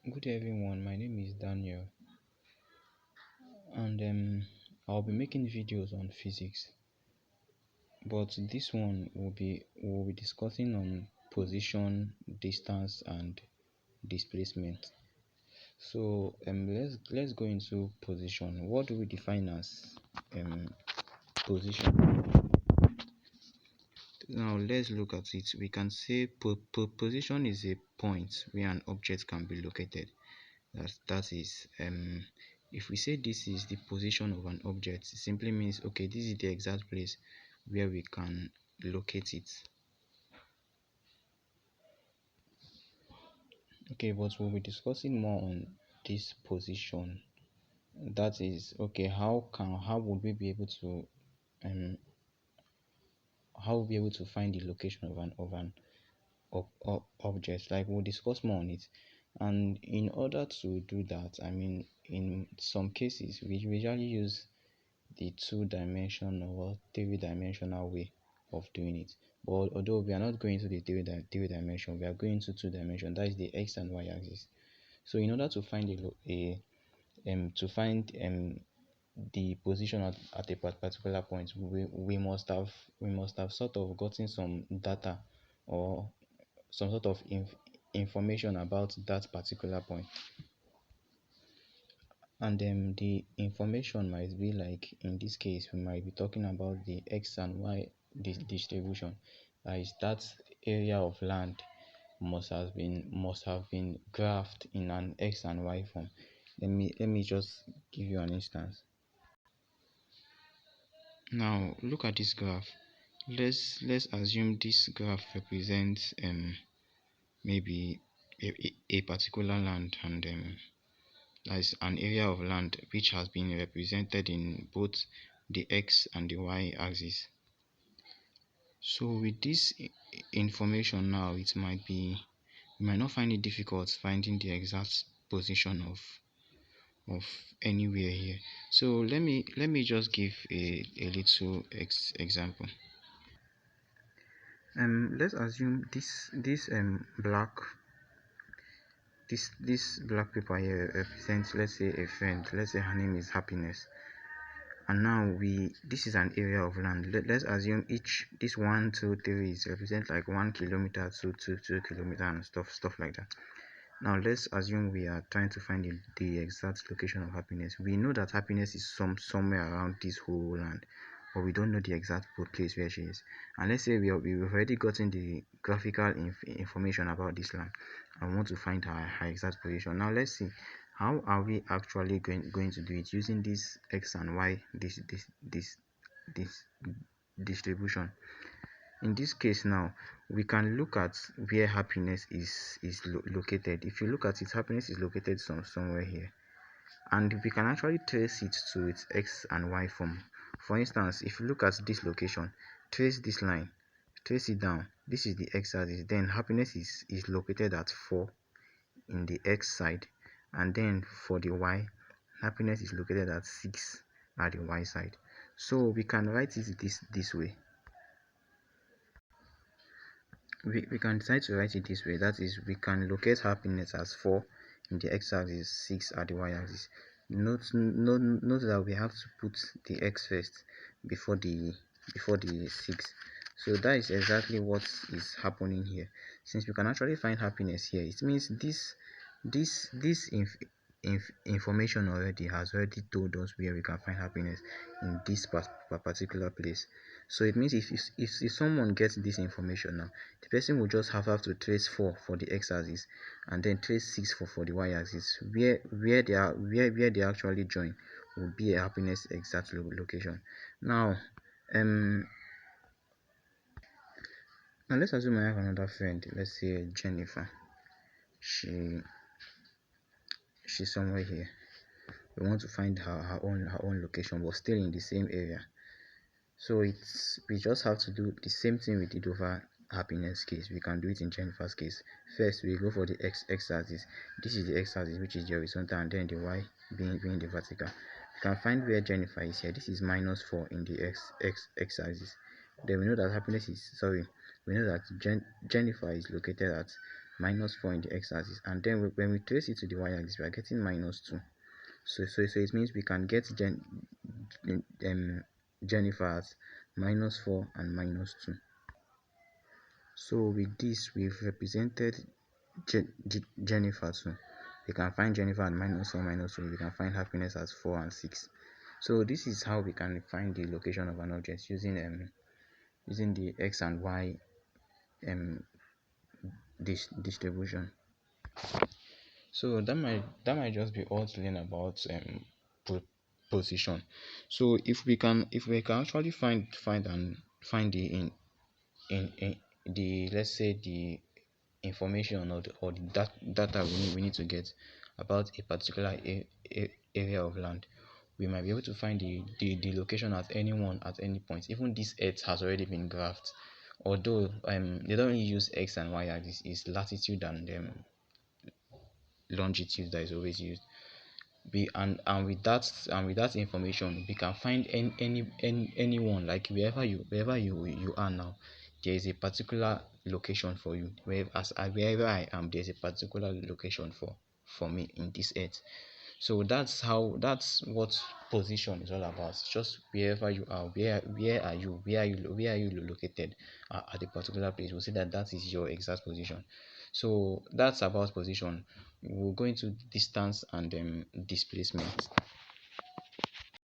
Good day everyone, my name is Daniel and I'll be making videos on physics, but this one will be discussing on position, distance and displacement. So let's go into position. What do we define as position? Now let's look at it. We can say position is a point where an object can be located. That is, if we say this is the position of an object, it simply means okay, this is the exact place where we can locate it. Okay, but we'll be discussing more on this position. That is okay, how would we be able to um how will we be able to find the location of an object? Like, we'll discuss more on it. And in order to do that, I mean, in some cases we usually use the two-dimensional or three-dimensional way of doing it. But although we are not going to the three dimension, we are going to two dimension. That is the x and y axis. So in order to find the position at a particular point, we must have sort of gotten some data or some sort of information about that particular point. And the information might be like, in this case we might be talking about the x and y distribution. That is, that area of land must have been graphed in an x and y form. Let me just give you an instance. Now look at this graph. Let's assume this graph represents maybe a particular land, and that is an area of land which has been represented in both the x and the y axis. So with this information now, we might not find it difficult finding the exact position of anywhere here. So let me just give a little example. Let's assume this black paper here represents, let's say, a friend. Let's say her name is Happiness. And now this is an area of land. Let's assume this 1 2 3 is represent like 1 kilometer to 2 kilometer and stuff like that. Now let's assume we are trying to find the exact location of Happiness. We know that Happiness is somewhere around this whole land, but we don't know the exact place where she is. And let's say we've already gotten the graphical information about this land and want to find her exact position. Now let's see, how are we actually going to do it using this x and y this distribution. In this case now, we can look at where Happiness is located. If you look at it, Happiness is located somewhere here, and we can actually trace it to its x and y form. For instance, if you look at this location, trace this line, trace it down. This is the x axis. Then Happiness is located at 4 in the x side, and then for the y, Happiness is located at 6 at the y side. So we can write it this way. We can decide to write it this way. That is, we can locate Happiness as 4 in the x-axis, 6 at the y-axis. Note that we have to put the x first before the 6. So that is exactly what is happening here. Since we can actually find Happiness here, it means this information has already told us where we can find Happiness in this particular place. So it means if someone gets this information now, the person will just have to trace 4 for the x-axis and then trace 6 for the y-axis. Where they actually join will be a Happiness exact location. Now let's assume I have another friend. Let's say Jennifer. She's somewhere here. We want to find her own location, but still in the same area. So we just have to do the same thing we did over Happiness case. We can do it in Jennifer's case. First, we go for the x-axis. This is the x-axis, which is the horizontal, and then the y being the vertical. We can find where Jennifer is here. This is -4 in the x-axis. Then we know that we know that Jennifer is located at minus 4 in the x-axis, and then when we trace it to the y-axis, we are getting minus 2. So it means we can get Jennifer as minus 4 and minus 2. So with this, we've represented Jennifer too. We can find Jennifer at minus 4, minus 2. We can find happiness as 4 and 6. So this is how we can find the location of an object using the x and y distribution. So that might just be all to learn about position. So if we can actually find the in the, let's say, the information or the data we need to get about a particular area of land, we might be able to find the location at any point. Even this earth has already been graphed, although they don't really use x and y axis. Is latitude and longitude that is always used. And with that information, we can find anyone, like wherever you are now. There is a particular location for you. Wherever I am, there is a particular location for me in this earth. So that's what position is all about. Just wherever you are, where are you located at a particular place. We'll say that is your exact position. So that's about position. We'll go into distance and displacement.